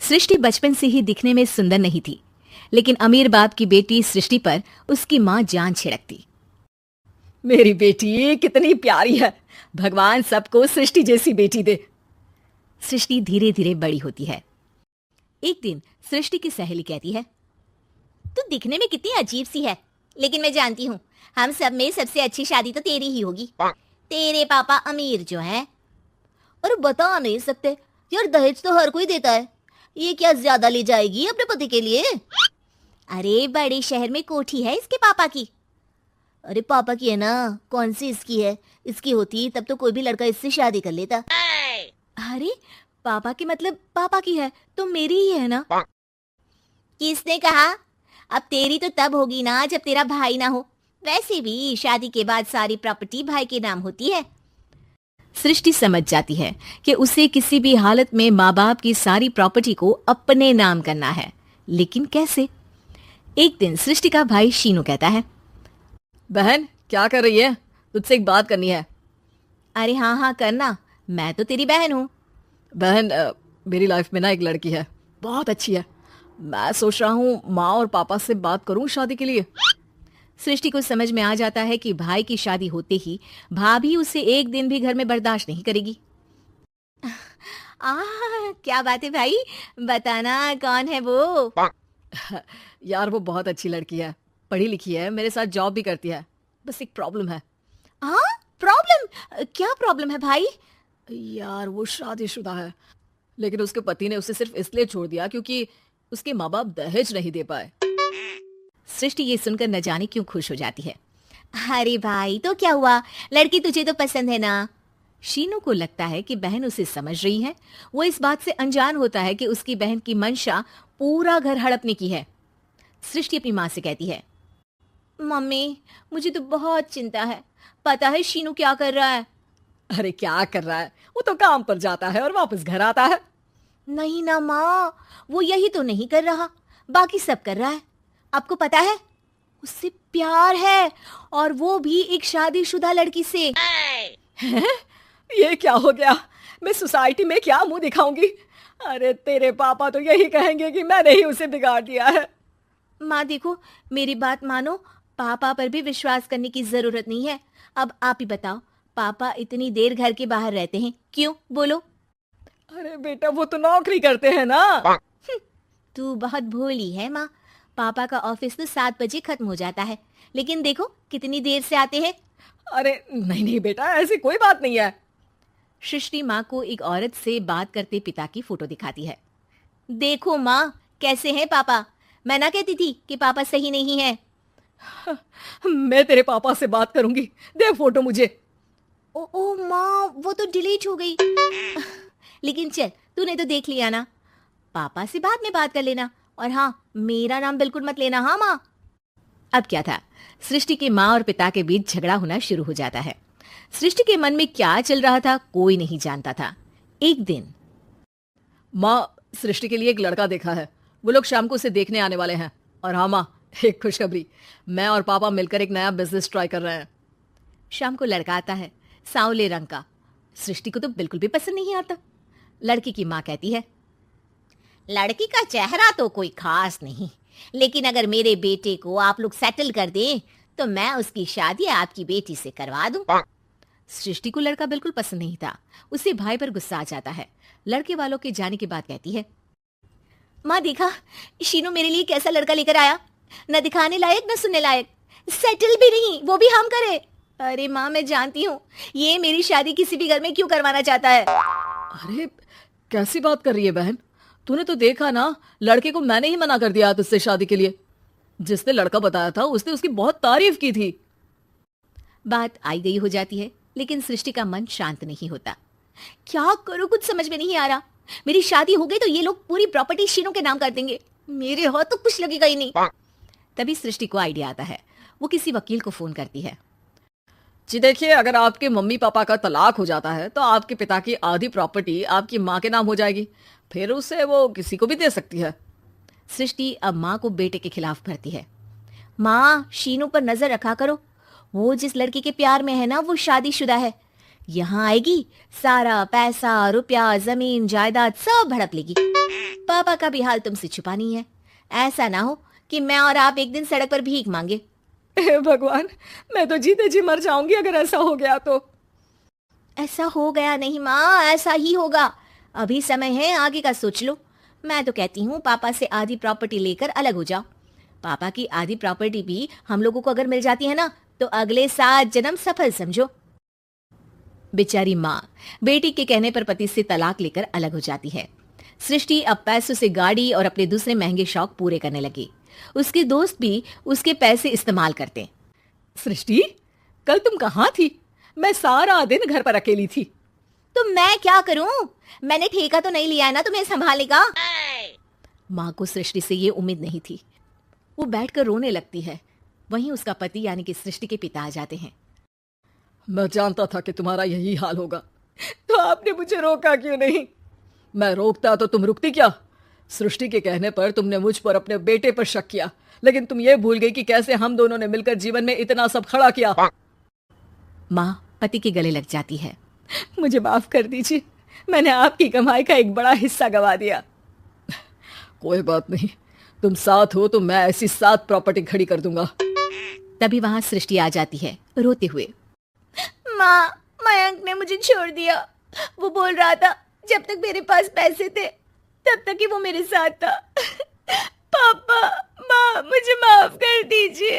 सृष्टि बचपन से ही दिखने में सुंदर नहीं थी, लेकिन अमीर बाप की बेटी सृष्टि पर उसकी माँ जान छिड़कती। मेरी बेटी कितनी प्यारी है, भगवान सबको सृष्टि जैसी बेटी दे। सृष्टि धीरे धीरे बड़ी होती है। एक दिन सृष्टि की सहेली कहती है, तू दिखने में कितनी अजीब सी है, लेकिन मैं जानती हूँ हम सब में सबसे अच्छी शादी तो तेरी ही होगी। तेरे पापा अमीर जो हैं। और बता नहीं सकते यार, दहेज तो हर कोई देता है, ये क्या ज्यादा ले जाएगी अपने पति के लिए? अरे बड़े शहर में कोठी है इसके पापा की। अरे पापा की है ना, कौन सी इसकी है? इसकी होती तब तो कोई भी लड़का इससे शादी कर लेता। अरे पापा की मतलब पापा की है तो मेरी ही है ना? किसने कहा? अब तेरी तो तब होगी ना जब तेरा भाई ना हो। वैसे भी शादी के बाद सारी प्रॉपर्टी भाई के नाम होती है। सृष्टि समझ जाती है कि उसे किसी भी हालत में माँ बाप की सारी प्रॉपर्टी को अपने नाम करना है, लेकिन कैसे? एक दिन सृष्टि का भाई शीनू कहता है, बहन क्या कर रही है? तुझसे एक बात करनी है। अरे हाँ हाँ करना, मैं तो तेरी बहन हूँ। बहन मेरी लाइफ में ना एक लड़की है, बहुत अच्छी है। मैं सोच रहा हूँ माँ और पापा से बात करूँ शादी के लिए। सृष्टि को समझ में आ जाता है कि भाई की शादी होते ही भाभी उसे एक दिन भी घर में बर्दाश्त नहीं करेगी। क्या बात है भाई, बताना कौन है वो? यार वो बहुत अच्छी लड़की है, पढ़ी लिखी है, मेरे साथ जॉब भी करती है। बस एक प्रॉब्लम है। हाँ प्रॉब्लम? क्या प्रॉब्लम है भाई? यार वो शादीशुदा है, लेकिन उसके पति ने उसे सिर्फ इसलिए छोड़ दिया क्योंकि उसके माँ बाप दहेज नहीं दे पाए। सृष्टि ये सुनकर न जाने क्यों खुश हो जाती है। अरे भाई तो क्या हुआ, लड़की तुझे तो पसंद है ना? शीनू को लगता है कि बहन उसे समझ रही है। वो इस बात से अनजान होता है कि उसकी बहन की मंशा पूरा घर हड़पने की है। सृष्टि अपनी माँ से कहती है, मम्मी मुझे तो बहुत चिंता है, पता है शीनू क्या कर रहा है? अरे क्या कर रहा है, वो तो काम पर जाता है और वापस घर आता है। नहीं ना माँ, वो यही तो नहीं कर रहा, बाकी सब कर रहा है। आपको पता है उससे प्यार है, और वो भी एक शादीशुदा लड़की से। ये क्या हो गया? मैं सोसाइटी में क्या मुंह दिखाऊंगी? अरे तेरे पापा तो यही कहेंगे कि मैंने ही उसे बिगाड़ दिया है। माँ देखो, मेरी बात मानो, पापा पर भी विश्वास करने की जरूरत नहीं है। अब आप ही बताओ, पापा इतनी देर घर के बाहर रहते हैं क्यों? बोलो। अरे बेटा वो तो नौकरी करते हैं ना। तू बहुत भोली है माँ, पापा का ऑफिस तो 7 बजे खत्म हो जाता है, लेकिन देखो कितनी देर से आते हैं। अरे नहीं नहीं बेटा, ऐसी कोई बात नहीं है। सृष्टि माँ को एक औरत से बात करते पिता की फोटो दिखाती है। देखो माँ कैसे हैं पापा, मैं ना कहती थी कि पापा सही नहीं है। मैं तेरे पापा से बात करूंगी, दे फोटो मुझे। ओ माँ वो तो डिलीट हो गई। लेकिन चल तूने तो देख लिया ना, पापा से बाद में बात कर लेना, और हाँ मेरा नाम बिल्कुल मत लेना। हाँ माँ। अब क्या था, सृष्टि के माँ और पिता के बीच झगड़ा होना शुरू हो जाता है। सृष्टि के मन में क्या चल रहा था कोई नहीं जानता था। एक दिन, माँ सृष्टि के लिए एक लड़का देखा है, वो लोग शाम को उसे देखने आने वाले हैं। और हाँ माँ, एक खुशखबरी, मैं और पापा मिलकर एक नया बिजनेस ट्राई कर रहे हैं। शाम को लड़का आता है, सांवले रंग का। सृष्टि को तो बिल्कुल भी पसंद नहीं आता। लड़की की माँ कहती है, लड़की का चेहरा तो कोई खास नहीं, लेकिन अगर मेरे बेटे को आप लोग सेटल कर दें तो मैं उसकी शादी आपकी बेटी से करवा दूं। सृष्टि को लड़का बिल्कुल पसंद नहीं था। उसे भाई पर गुस्सा आ जाता है। लड़के वालों के जाने के बाद कहती है, माँ देखा शीनू मेरे लिए कैसा लड़का लेकर आया, न दिखाने लायक न सुनने लायक, सेटल भी नहीं, वो भी हम करे। अरे माँ मैं जानती हूँ ये मेरी शादी किसी भी घर में क्यों करवाना चाहता है। अरे कैसी बात कर रही है बहन, तूने तो देखा ना, लड़के को मैंने ही मना कर दिया तुझसे शादी के लिए। जिसने लड़का बताया था उसने उसकी बहुत तारीफ की थी। बात आई गई हो जाती है, लेकिन सृष्टि का मन शांत नहीं होता। क्या करूं कुछ समझ में नहीं आ रहा। मेरी शादी हो गई तो ये लोग पूरी प्रॉपर्टी शीनू के नाम कर देंगे, मेरे हाथ तो कुछ लगेगा ही नहीं। तभी सृष्टि को आइडिया आता है। वो किसी वकील को फोन करती है। जी देखिए, अगर आपके मम्मी पापा का तलाक हो जाता है तो आपके पिता की आधी प्रॉपर्टी आपकी माँ के नाम हो जाएगी, फिर उसे वो किसी को भी दे सकती है। सृष्टि अब माँ को बेटे के खिलाफ भरती है। माँ शीनू पर नजर रखा करो, वो जिस लड़की के प्यार में है ना वो शादीशुदा है। यहाँ आएगी, सारा पैसा, रुपया, जमीन, जायदाद सब भड़प लेगी। पापा का भी हाल तुमसे छुपा नहीं है। ऐसा ना हो कि मैं और आप एक दिन सड़क पर भीख मांगे। हे भगवान, मैं तो जीते जी मर जाऊंगी अगर ऐसा हो गया तो। ऐसा हो गया नहीं माँ, ऐसा ही होगा। अभी समय है, आगे का सोच लो। मैं तो कहती हूँ पापा से आधी प्रॉपर्टी लेकर अलग हो जाओ। पापा की आधी प्रॉपर्टी भी हम लोगों को अगर मिल जाती है ना, तो अगले 7 जन्म सफल समझो। बेचारी माँ बेटी के कहने पर पति से तलाक लेकर अलग हो जाती है। सृष्टि अब पैसों से गाड़ी और अपने दूसरे महंगे शौक पूरे करने लगी। उसके दोस्त भी उसके पैसे इस्तेमाल करते। सृष्टि, कल तुम कहाँ थी? मैं सारा दिन घर पर अकेली थी। तो मैं क्या करूं? मैंने ठेका तो नहीं लिया है ना तुम्हें संभालने का। माँ को सृष्टि से ये उम्मीद नहीं थी। वो बैठकर रोने लगती है। वहीं उसका पति यानी कि सृष्टि के पिता आ जाते हैं। मैं जानता था कि तुम्हारा यही हाल होगा, तो आपने मुझे रोका क्यों नहीं? मैं रोकता तो तुम रुकती क्या? सृष्टि के कहने पर तुमने मुझ पर, अपने बेटे पर शक किया, लेकिन तुम ये भूल गई कि कैसे हम दोनों ने मिलकर जीवन में इतना सब खड़ा किया। माँ पति के गले लग जाती है। मुझे माफ कर दीजिए, मैंने आपकी कमाई का एक बड़ा हिस्सा गवा दिया। कोई बात नहीं, तुम साथ हो तो मैं ऐसी 7 प्रॉपर्टी खड़ी कर दूंगा। तभी वहां सृष्टि आ जाती है रोते हुए। माँ, मयंक ने मुझे छोड़ दिया। वो बोल रहा था जब तक मेरे पास पैसे थे तब तक ही वो मेरे साथ था। पापा, माँ, मुझे माफ कर दीजिए।